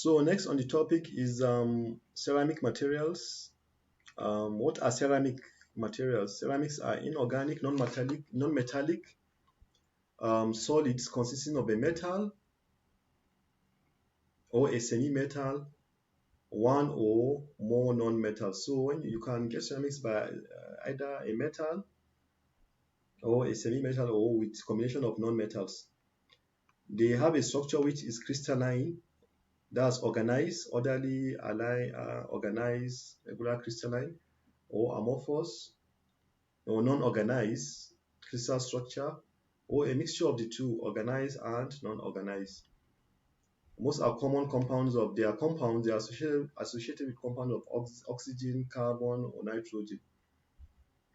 So next on the topic is ceramic materials. What are ceramic materials? Ceramics are inorganic, non-metallic solids consisting of a metal or a semi-metal, one or more non-metals. So when you can get ceramics by either a metal or a semi-metal or with combination of non-metals. They have a structure which is crystalline, that's organized, orderly, organized, regular crystalline, or amorphous, or non-organized crystal structure, or a mixture of the two, organized and non-organized. Most are common compounds of their compounds. They are associated with compounds of oxygen, carbon, or nitrogen,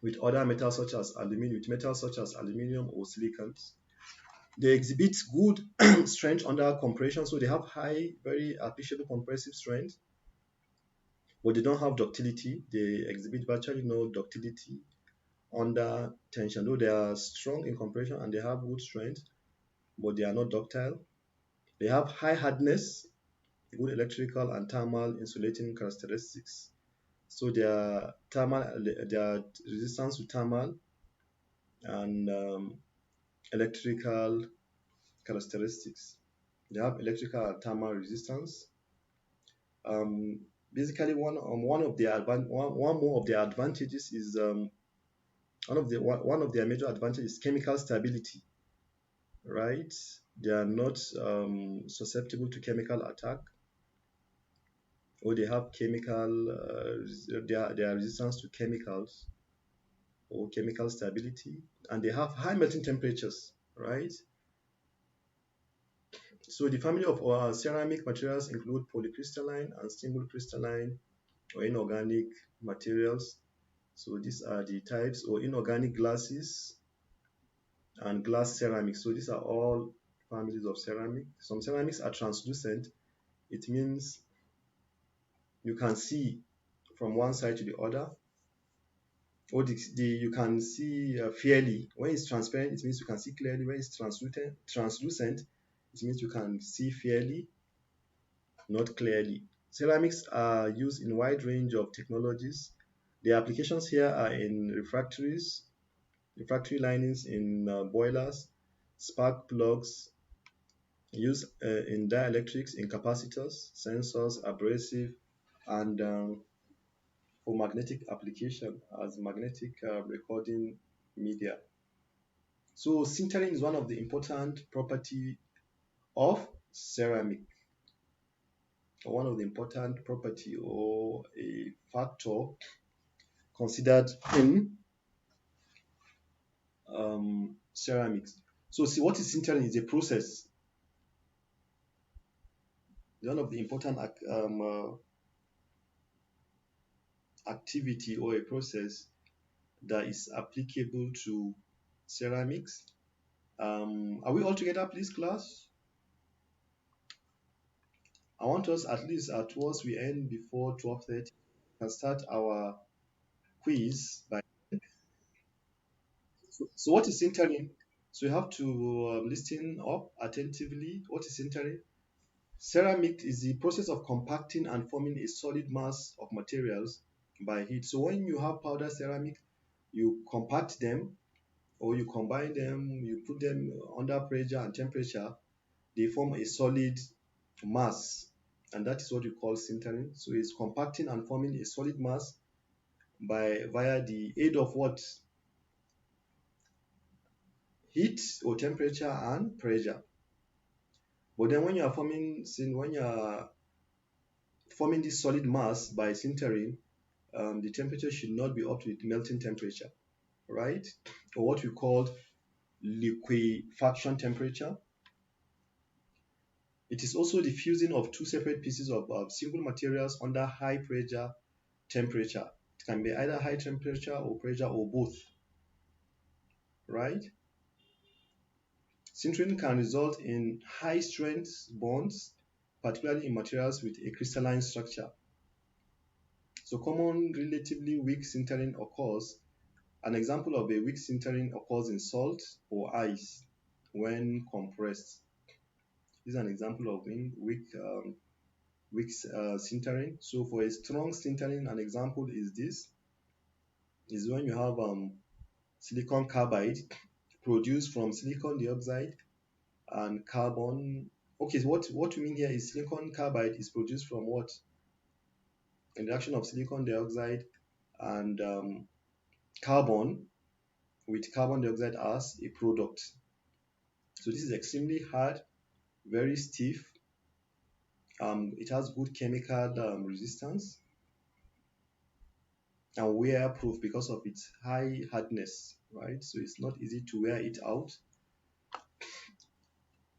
with other metals such as aluminum or silicons. They exhibit good strength under compression, so they have high, very appreciable compressive strength, but they don't have ductility. They exhibit virtually no ductility under tension, though they are strong in compression and they have good strength, but they are not ductile. They have high hardness, good electrical and thermal insulating characteristics. So their resistance to thermal and electrical characteristics. They have electrical and thermal resistance. Um, Basically, one more of their advantages is one of their major advantages is chemical stability. Right? They are not susceptible to chemical attack, or they have their resistance to chemicals or chemical stability, and they have high melting temperatures. Right? So the family of our ceramic materials include polycrystalline and single crystalline or inorganic materials. So these are the types, or inorganic glasses and glass ceramics. So these are all families of ceramic. Some ceramics are translucent. It means you can see from one side to the other, or you can see fairly. When it's transparent, it means you can see clearly. When it's translucent, it means you can see fairly, not clearly. Ceramics are used in a wide range of technologies. The applications here are in refractory linings in boilers, spark plugs, used in dielectrics, in capacitors, sensors, abrasive, and for magnetic application as magnetic recording media. So sintering is one of the important property of ceramic, or one of the important property or a factor considered in ceramics. So see, what is sintering is a process, one of the important activity or a process that is applicable to ceramics. Are we all together, please, class? I want us at least towards we end before 12:30. We can start our quiz by. So what is sintering? So you have to listen up attentively. What is sintering? Ceramic is the process of compacting and forming a solid mass of materials by heat. So when you have powder ceramic, you compact them or you combine them, you put them under pressure and temperature, they form a solid mass, and that is what you call sintering. So it's compacting and forming a solid mass by via the aid of what? Heat or temperature and pressure. But then when you are forming this solid mass by sintering, the temperature should not be up to the melting temperature, right? Or what we call liquefaction temperature. It is also the fusing of two separate pieces of single materials under high pressure temperature. It can be either high temperature or pressure or both, right? Sintering can result in high strength bonds, particularly in materials with a crystalline structure. So common relatively weak sintering occurs. An example of a weak sintering occurs in salt or ice when compressed. This is an example of weak weak sintering. So for a strong sintering, an example is this: is when you have silicon carbide produced from silicon dioxide and carbon. Okay, so what we mean here is silicon carbide is produced from what? A reaction of silicon dioxide and carbon with carbon dioxide as a product. So this is extremely hard, very stiff. It has good chemical resistance and wear proof because of its high hardness, right? So it's not easy to wear it out.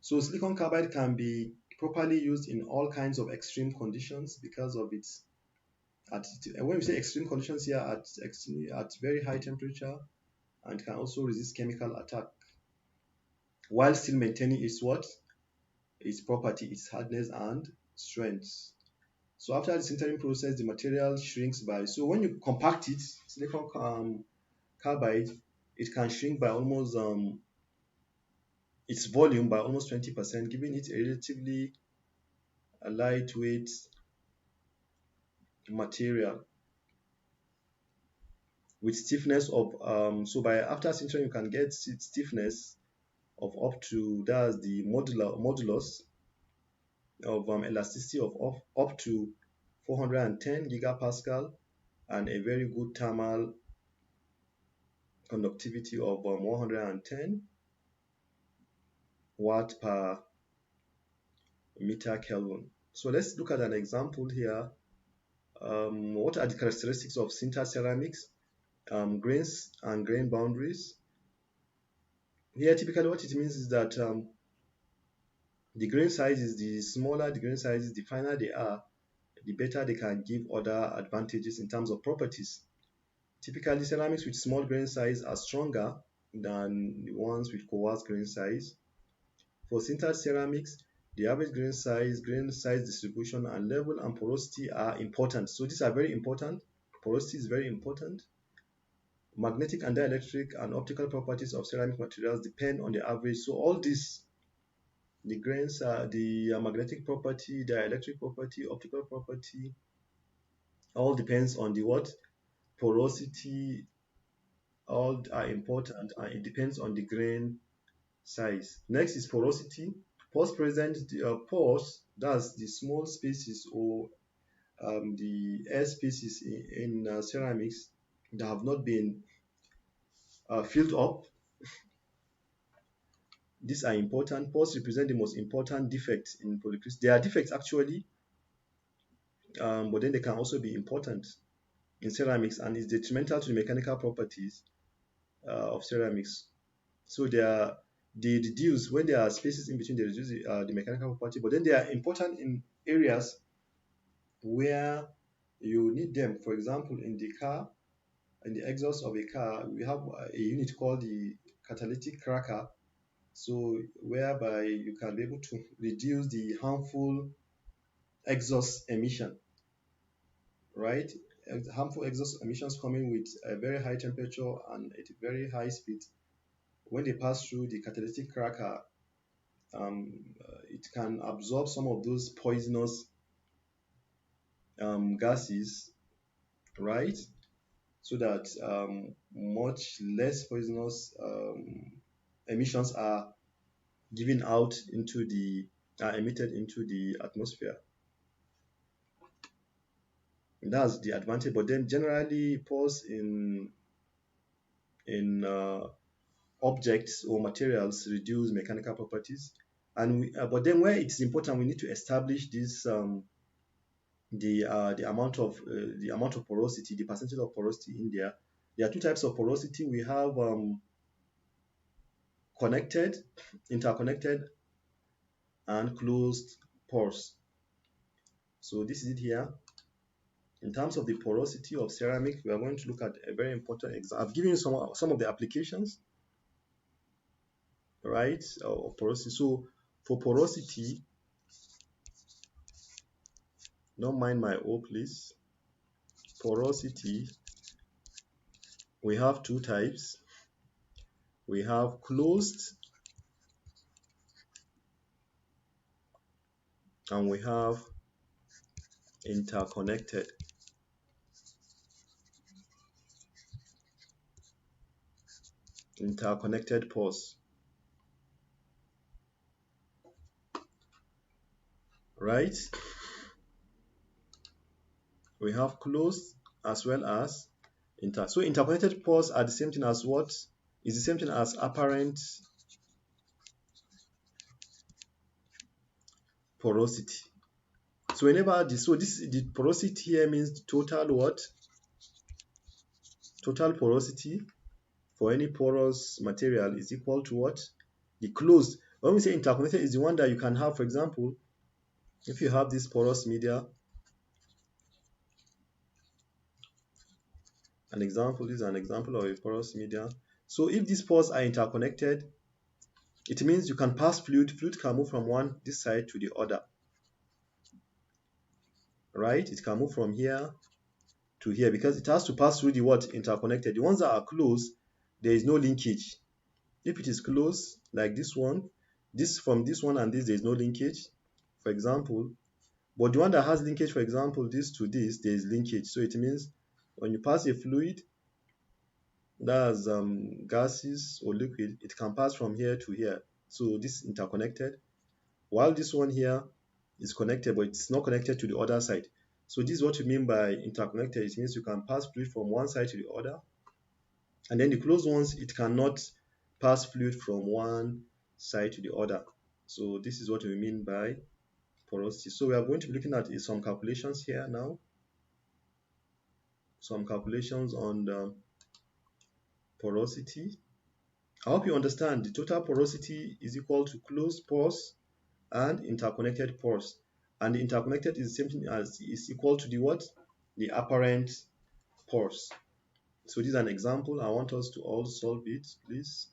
So silicon carbide can be properly used in all kinds of extreme conditions because of its when we say extreme conditions here, at very high temperature, and can also resist chemical attack while still maintaining its what? Its property, its hardness and strength. So after the sintering process, the material shrinks by, so when you compact it, silicon carbide, it can shrink by almost its volume by almost 20%, giving it a relatively lightweight material with stiffness of so by after sintering you can get stiffness of up to, that's the modulus of elasticity of up to 410 gigapascal, and a very good thermal conductivity of 110 watt per meter Kelvin. So let's look at an example here. What are the characteristics of sintered ceramics? Grains and grain boundaries. Here, typically what it means is that the grain size is, the smaller the grain size is, the finer they are, the better they can give other advantages in terms of properties. Typically, ceramics with small grain size are stronger than the ones with coarse grain size. For sintered ceramics, the average grain size distribution, and level and porosity are important. So these are very important. Porosity is very important. Magnetic and dielectric and optical properties of ceramic materials depend on the average. So all these, the grains are the magnetic property, dielectric property, optical property, all depends on the what? Porosity. All are important and it depends on the grain size. Next is porosity. Pores, that's the small spaces or the air spaces in ceramics that have not been filled up. These are important. Pores represent the most important defects in polycrystalline. They are defects actually, but then they can also be important in ceramics and is detrimental to the mechanical properties of ceramics. So they reduce when there are spaces in between. They reduce the mechanical property, but then they are important in areas where you need them. For example, in the car, in the exhaust of a car, we have a unit called the catalytic cracker. So whereby you can be able to reduce the harmful exhaust emission, right? Harmful exhaust emissions coming with a very high temperature and at a very high speed. When they pass through the catalytic cracker, it can absorb some of those poisonous gases, right? So that much less poisonous emissions are given out into the are emitted into the atmosphere. And that's the advantage. But then generally, pores in objects or materials reduce mechanical properties. And but then where it's important, we need to establish this the amount of porosity, the percentage of porosity in there. There are two types of porosity. We have connected, interconnected, and closed pores. So this is it here. In terms of the porosity of ceramic, we are going to look at a very important example. I've given you some of the applications, right, of porosity. So for porosity, don't mind my O, please. Porosity, we have two types. We have closed and we have interconnected. Interconnected pores. Right? We have closed as well as inter. So interconnected pores are the same thing as what? Is the same thing as apparent porosity. So whenever the porosity here means the total what? Total porosity for any porous material is equal to what? The closed. When we say interconnected, is the one that you can have, for example, if you have this porous media, this is an example of a porous media. So if these pores are interconnected, it means you can pass fluid can move from this side to the other, right? It can move from here to here because it has to pass through the what? Interconnected. The ones that are closed, there is no linkage. If it is closed, like this one, this from this one and this, there is no linkage, for example. But the one that has linkage, for example, this to this, there is linkage. So it means when you pass a fluid, that's gases or liquid, it can pass from here to here. So this is interconnected. While this one here is connected, but it's not connected to the other side. So this is what we mean by interconnected. It means you can pass fluid from one side to the other. And then the closed ones, it cannot pass fluid from one side to the other. So this is what we mean by porosity. So we are going to be looking at some calculations here now. Some calculations on the porosity. I hope you understand the total porosity is equal to closed pores and interconnected pores. And the interconnected is the same thing as is equal to the what? The apparent pores. So this is an example. I want us to all solve it, please.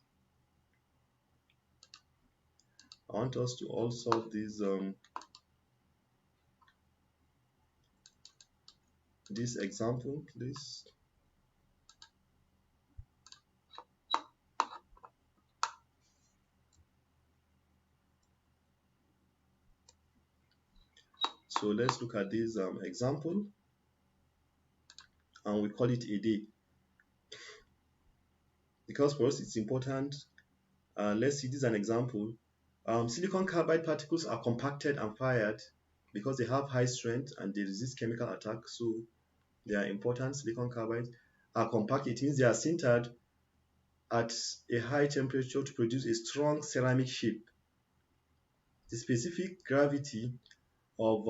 I want us to all solve this example, please. So let's look at this example, and we call it a day. Because for us it's important. Let's see, this is an example. Silicon carbide particles are compacted and fired because they have high strength and they resist chemical attack. So they are important. Silicon carbide are compacted. It means they are sintered at a high temperature to produce a strong ceramic shape. The specific gravity of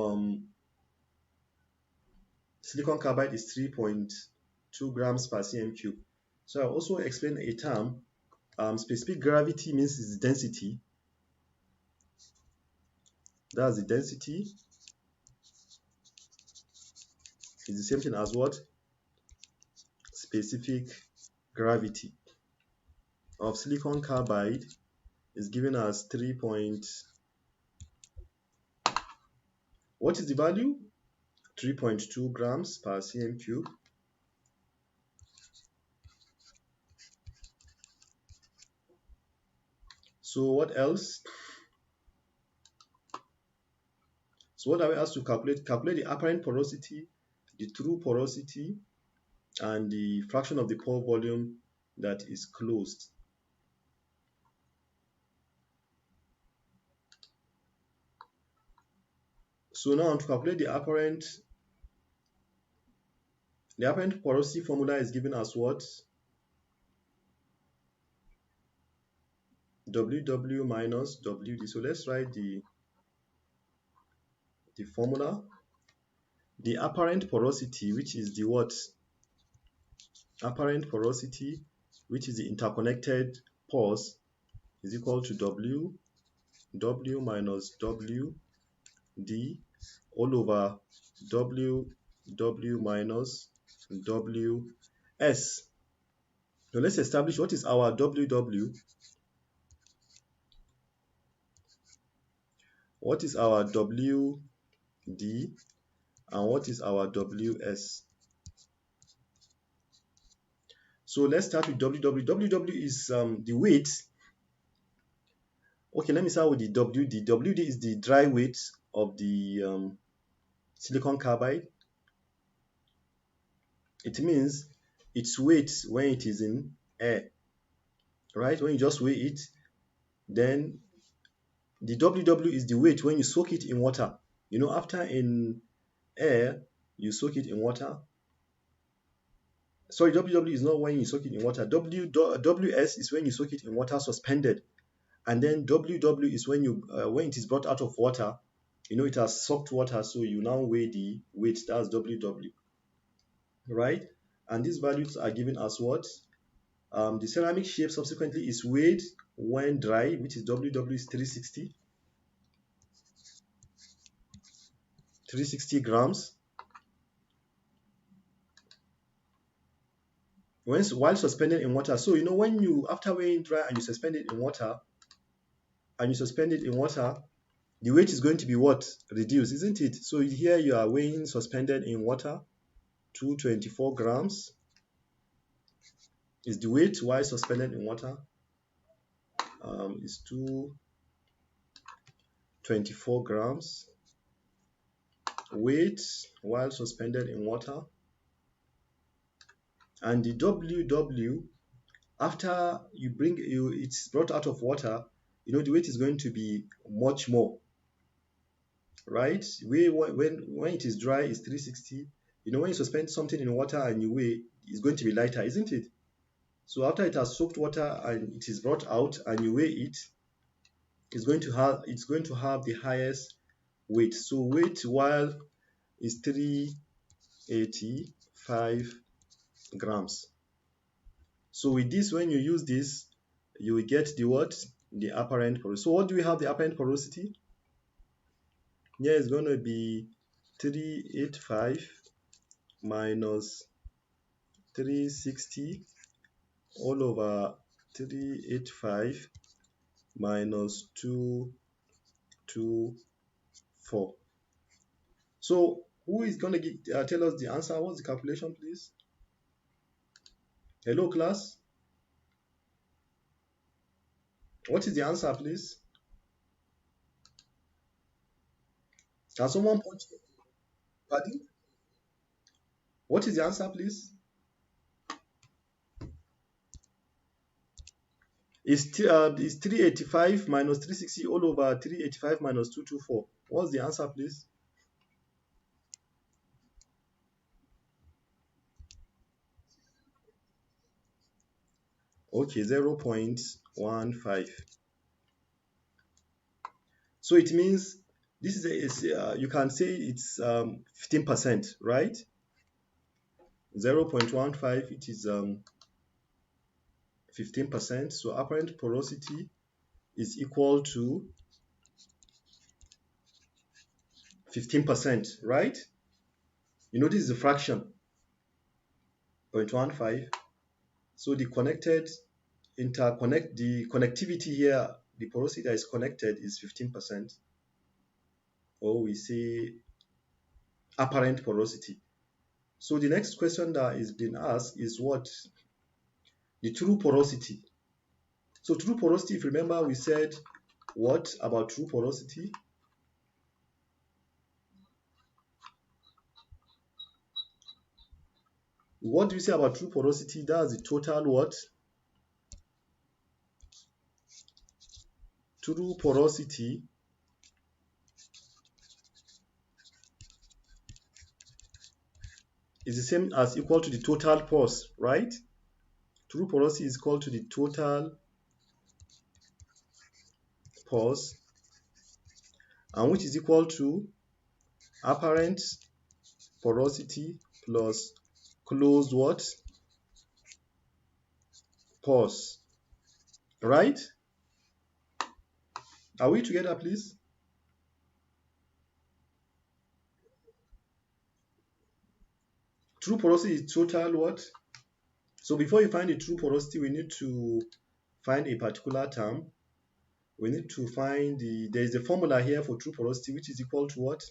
silicon carbide is 3.2 grams per cm cube. So I'll also explain a term. Specific gravity means its density. That's the density. It's the same thing as what? Specific gravity of silicon carbide is given as 3. What is the value? 3.2 grams per cm cube. So what else? So what are we asked to calculate? Calculate the apparent porosity, the true porosity, and the fraction of the pore volume that is closed. So now to calculate the apparent porosity formula is given as what? WW minus WD. So let's write the formula. The apparent porosity, which is the what? Apparent porosity, which is the interconnected pores, is equal to W minus WD all over W minus WS. So let's establish what is our WW. What is our WD and what is our WS? So let's start with WW. WW is the weight. Okay, let me start with the WD. WD is the dry weight of the silicon carbide, it means its weight when it is in air, right? When you just weigh it, then the WW is the weight when you soak it in water. After in air, you soak it in water. Sorry, WW is not when you soak it in water. WS is when you soak it in water suspended. And then WW is when it is brought out of water. It has soaked water, so you now weigh the weight. That's WW, right? And these values are given as what? The ceramic shape subsequently is weighed when dry, which is WW is 360 grams. While suspended in water. So when you after weighing dry and you suspend it in water, the weight is going to be what? Reduced, isn't it? So here you are weighing suspended in water, 224 grams is the weight while suspended in water. Is 224 grams weight while suspended in water, and the WW after it's brought out of water, the weight is going to be much more, right? When it is dry is 360. When you suspend something in water and you weigh, it's going to be lighter, isn't it? So after it has soaked water and it is brought out and you weigh it, it's going to have the highest weight. So weight while is 385 grams. So with this, when you use this, you will get the what? The apparent porosity. So what do we have the apparent porosity? Here is going to be 385 minus 360 all over 385 minus 224. So who is going to tell us the answer? What's the calculation, please? Hello, class. What is the answer, please? Can someone punch? Pardon? What is the answer, please? Is 385 minus 360 all over 385 minus 224. What's the answer, please? Okay, 0.15. So it means this you can say it's 15%, right? 0.15, it is 15%. So apparent porosity is equal to 15%, right? This is a fraction, 0.15. So the connectivity here, the porosity that is connected is 15%, or we say apparent porosity. So the next question that is being asked is what? The true porosity. So true porosity, if you remember, we said what about true porosity? What do we say about true porosity? That's the total what? True porosity is the same as equal to the total pores, right? True porosity is equal to the total pores, and which is equal to apparent porosity plus closed what? Pores, right? Are we together, please? True porosity is total what? So before you find the true porosity, we need to find a particular term. We need to find there is a formula here for true porosity, which is equal to what?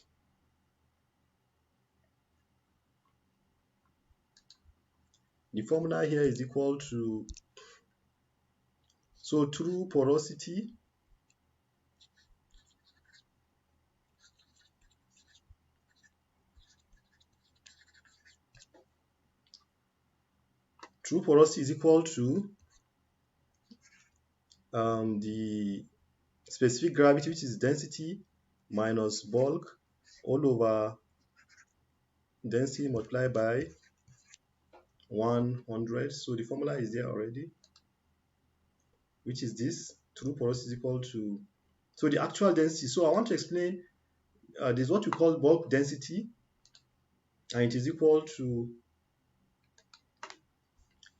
The formula here is equal to, so true porosity True porosity is equal to the specific gravity, which is density, minus bulk all over density multiplied by 100. So the formula is there already, which is this. True porosity is equal to, so the actual density. So I want to explain, this is what we call bulk density, and it is equal to,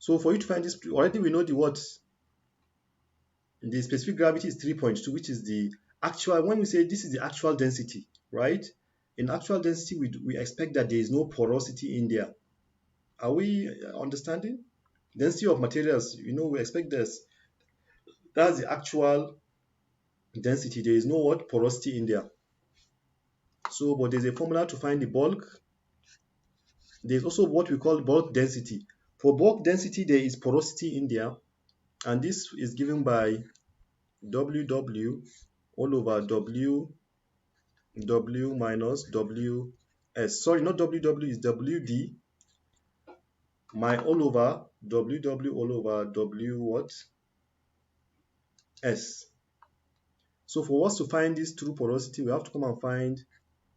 so for you to find this, already we know the what, the specific gravity is 3.2, which is the actual, when we say this is the actual density, right? In actual density, we expect that there is no porosity in there. Are we understanding? Density of materials, we expect this. That's the actual density. There is no what porosity in there. So, but there's a formula to find the bulk. There's also what we call bulk density. For bulk density, there is porosity in there, and this is given by WW all over W minus WS. Sorry, not WW, is WD, my all over WW all over W what? S. So for us to find this true porosity, we have to come and find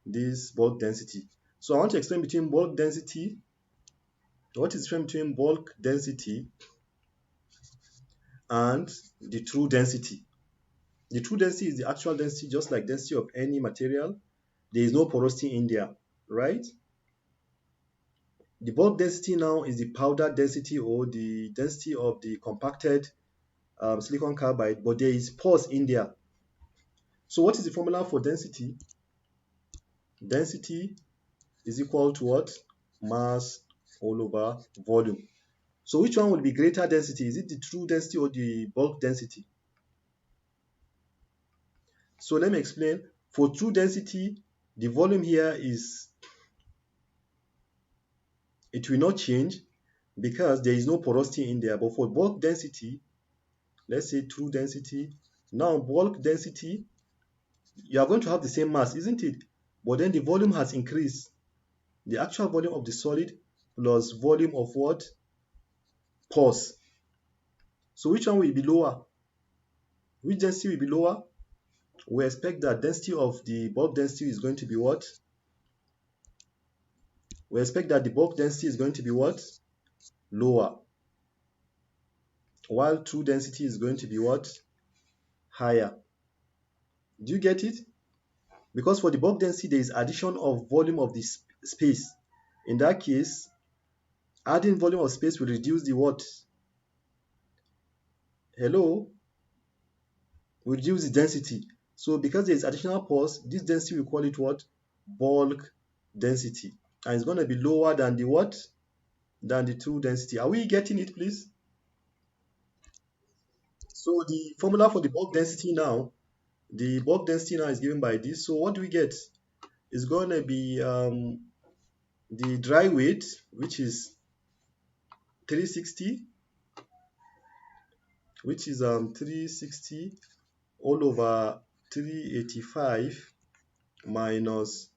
this bulk density. So I want to explain between bulk density, what is the difference between bulk density and the true density. The true density is the actual density, just like density of any material. There is no porosity in there, right? The bulk density now is the powder density or the density of the compacted silicon carbide, but there is pores in there. So what is the formula for density? Density is equal to what? Mass all over volume. So which one will be greater density? Is it the true density or the bulk density? So let me explain. For true density, the volume here it will not change because there is no porosity in there. But for bulk density, let's say true density, now bulk density, you are going to have the same mass, isn't it? But then the volume has increased. The actual volume of the solid plus volume of what? Pores. So which one will be lower? Which density will be lower? We expect that density of the bulk density is going to be what? We expect that the bulk density is going to be what? Lower. While true density is going to be what? Higher. Do you get it? Because for the bulk density, there is addition of volume of the space. In that case, adding volume of space will reduce the what? Hello? Will reduce the density. So because there is additional pores, this density we call it what? Bulk density. And it's going to be lower than the what? Than the true density. Are we getting it, please? So the formula for the bulk density now, is given by this. So what do we get? It's going to be the dry weight, which is 360, all over 385 minus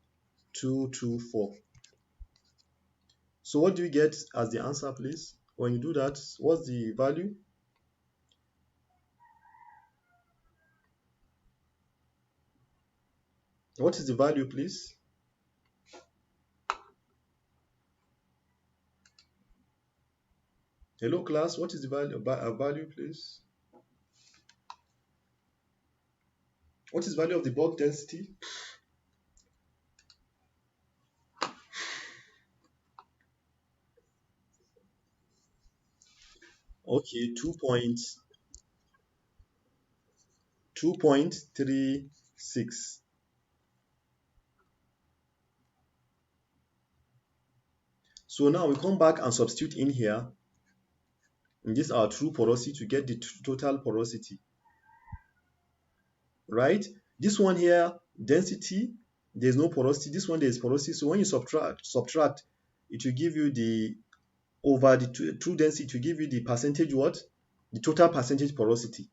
224. So what do we get as the answer, please? When you do that, what's the value? What is the value, please? Hello, class. What is the value, please? What is the value of the bulk density? Okay, 2.36. So now we come back and substitute in here. And this is our true porosity to get the total porosity. Right? This one here, density, there's no porosity. This one, there's porosity. So when you subtract, it will give you the, over the true density, to give you the percentage what? The total percentage porosity.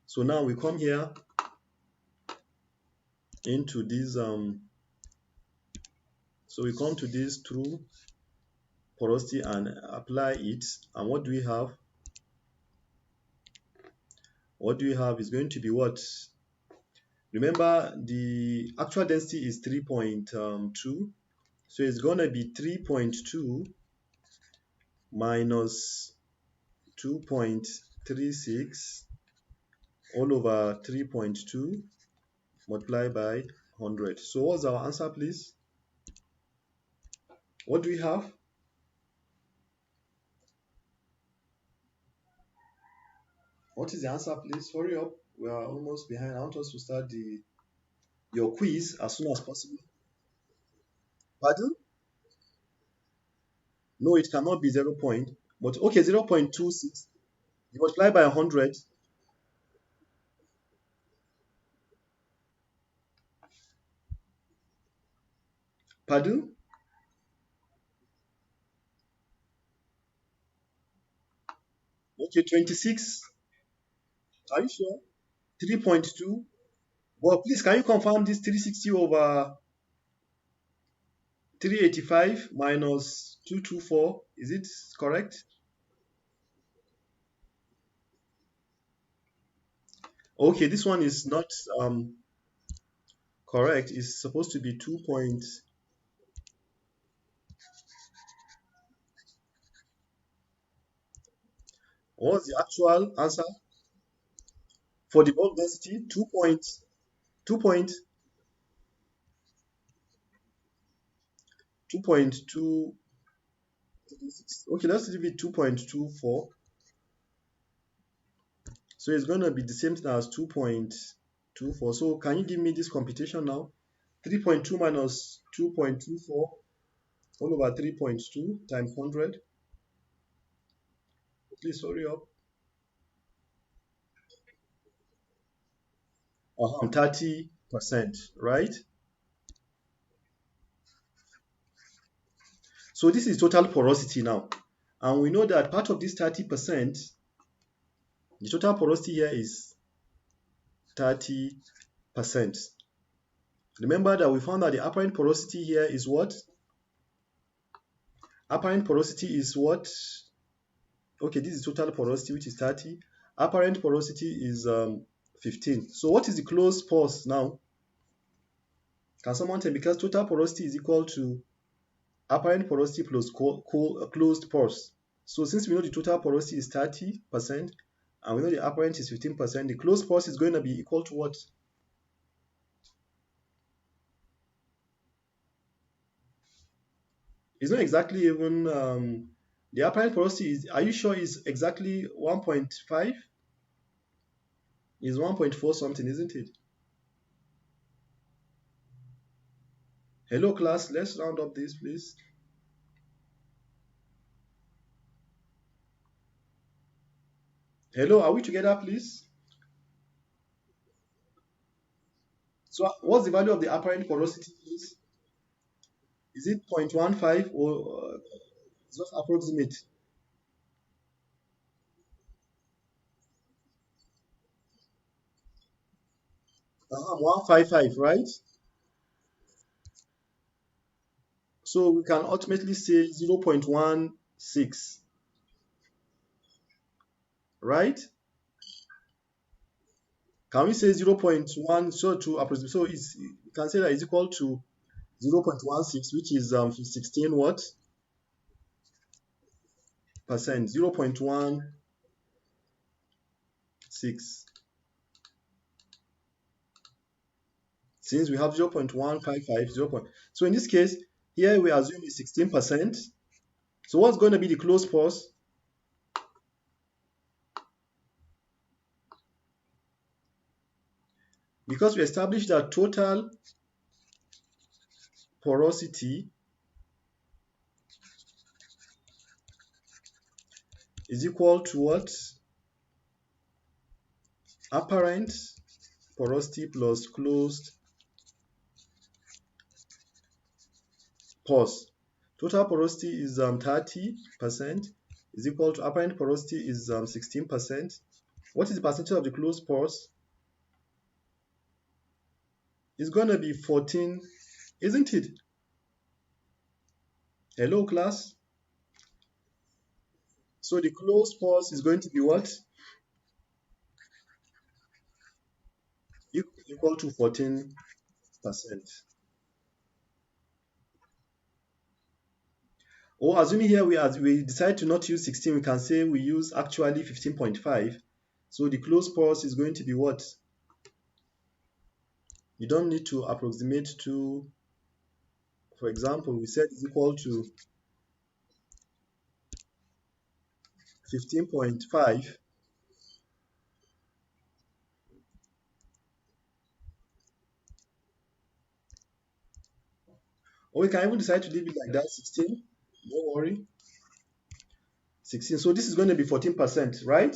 So now we come here into this, so we come to this true porosity and apply it. And what do we have? What do we have is going to be what? Remember, the actual density is 3.2. So it's going to be 3.2 minus 2.36 all over 3.2 multiplied by 100. So what's our answer, please? What do we have? What is the answer, please? Hurry up. We are almost behind. I want us to start your quiz as soon as possible. Pardon? No, it cannot be 0 point. But okay, 0.26. You multiply by 100. Pardon? Okay, 26. Are you sure? 3.2. Well, please, can you confirm this 360 over 385 minus 224? Is it correct? Okay, this one is not correct. It's supposed to be 2 point. What's the actual answer for the bulk density? 2 point. 2 point. 2.2. Okay, let's leave it 2.24. So it's going to be the same thing as 2.24. So can you give me this computation now? 3.2 minus 2.24 all over 3.2 times 100. Please hurry up. 30%, right? So this is total porosity now. And we know that part of this 30%, the total porosity here is 30%. Remember that we found that the apparent porosity here is what? Apparent porosity is what? Okay, this is total porosity, which is 30. Apparent porosity is 15. So what is the closed pores now? Can someone tell me? Because total porosity is equal to apparent porosity plus closed pores. So since we know the total porosity is 30% and we know the apparent is 15%, the closed pores is going to be equal to what? It's not exactly even the apparent porosity is, are you sure is exactly 1.5? Is 1.4 something, isn't it? Hello class, let's round up this please. Hello, are we together please? So what's the value of the apparent porosity please? Is it 0.15 or just approximate? 155, right? So we can ultimately say 0.16, right? Can we say 0.1, so to approximate, so it's, we can say that is equal to 0.16, which is 16 what? Percent, 0.16. Since we have 0.155, 0. So in this case, here we assume is 16%. So what's going to be the closed pores? Because we established that total porosity is equal to what? Apparent porosity plus closed pores. Total porosity is 30% is equal to apparent porosity is 16%. What is the percentage of the closed pores? It's going to be 14, isn't it? Hello class. So the closed pores is going to be what? Equal to 14%. Or assuming here we decide to not use 16, we can say we use actually 15.5. So the closed pores is going to be what? You don't need to approximate to, for example, we said is equal to 15.5. Or we can even decide to leave it like that, 16. Don't worry. 16. So this is going to be 14%, right?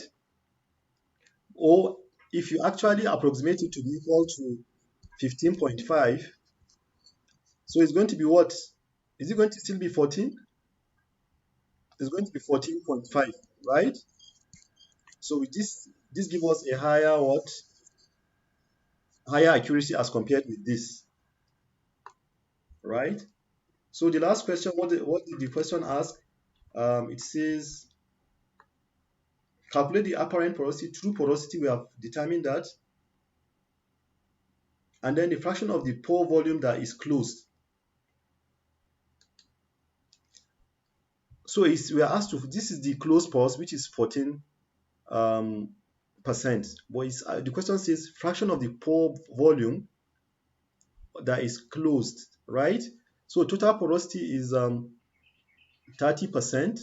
Or if you actually approximate it to be equal to 15.5, so it's going to be what? Is it going to still be 14? It's going to be 14.5, right? So with this gives us a higher what? Higher accuracy as compared with this, right? So the last question, what did the question ask? It says calculate the apparent porosity, true porosity. We have determined that, and then the fraction of the pore volume that is closed. So we are asked to. This is the closed pores, which is 14 percent. But the question says fraction of the pore volume that is closed, right? So total porosity is 30%.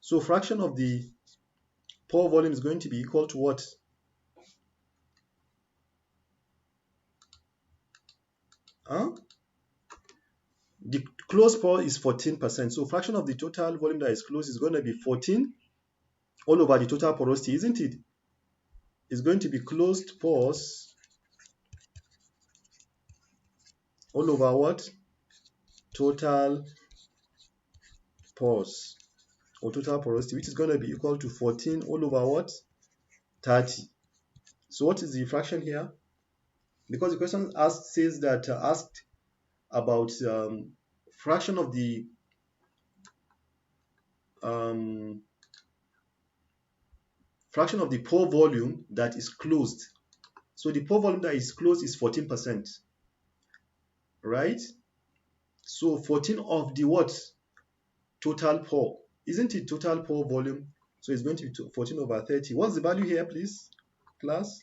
So fraction of the pore volume is going to be equal to what? Huh? The closed pore is 14%. So fraction of the total volume that is closed is going to be 14 all over the total porosity, isn't it? It's going to be closed pores all over what? Total pores or total porosity, which is going to be equal to 14 all over what? 30. So what is the fraction here? Because the question says that asked about fraction of the um, fraction of the pore volume that is closed. So the pore volume that is closed is 14%, right? So 14 of the what? Total pore. Isn't it total pore volume? So it's going to be 14 over 30. What's the value here, please, class?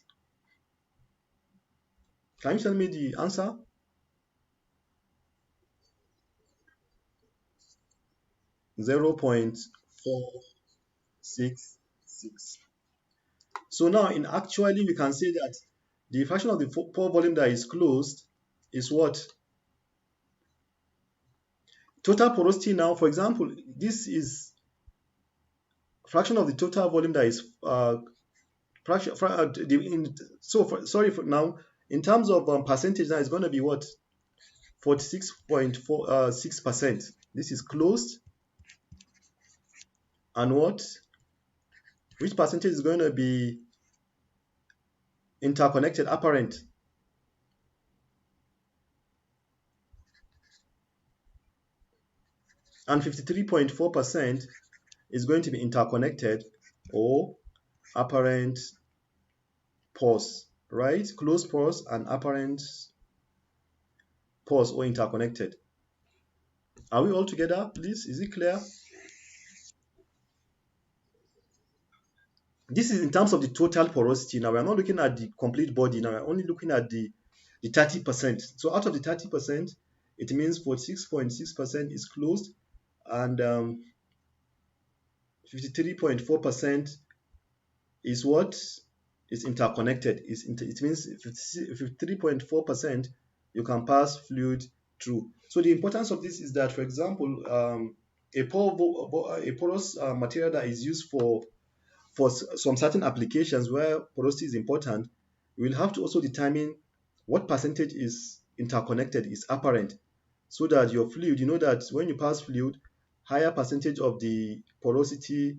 Can you tell me the answer? 0.466. So now in actually we can say that the fraction of the pore volume that is closed is what? Total porosity now, for example, this is fraction of the total volume that is fraction, sorry for now, in terms of percentage now it's going to be what? 46.46%. This is closed. And what? Which percentage is going to be interconnected, apparent? And 53.4% is going to be interconnected or apparent pores, right? Closed pores and apparent pores or interconnected. Are we all together, please? Is it clear? This is in terms of the total porosity. Now, we're not looking at the complete body. Now, we're only looking at the 30%. So out of the 30%, it means 46.6% is closed and 53.4% is what? Is interconnected. It means 53.4% you can pass fluid through. So the importance of this is that, for example, a porous material that is used for some certain applications where porosity is important, we will have to also determine what percentage is interconnected, is apparent, so that your fluid, you know that when you pass fluid, higher percentage of the porosity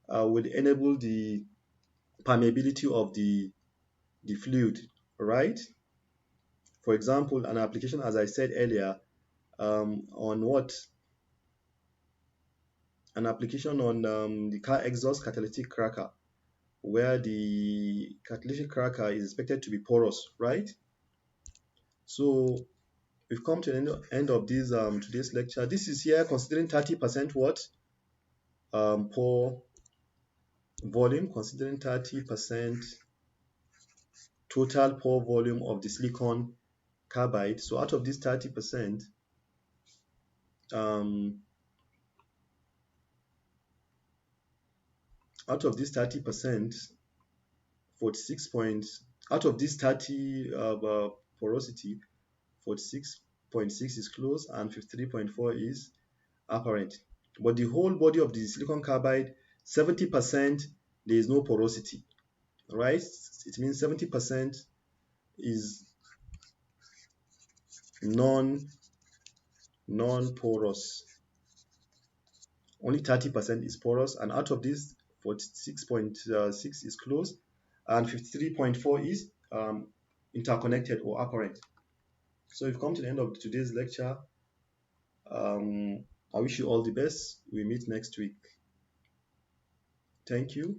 will enable the permeability of the fluid, right? For example, an application, as I said earlier, on what? an application on the car exhaust catalytic cracker, where the catalytic cracker is expected to be porous, right? So we've come to the end of this today's lecture. This is here considering 30% what? Pore volume, considering 30% total pore volume of the silicon carbide. So out of this 30%, um, out of this 30%, 46 points, out of this 30 porosity, 46.6 is close and 53.4 is apparent. But the whole body of the silicon carbide, 70% there is no porosity, right? It means 70% is non-porous. Only 30% is porous, and out of this, 46.6 is closed, and 53.4 is interconnected or apparent. So we've come to the end of today's lecture. I wish you all the best. We meet next week. Thank you.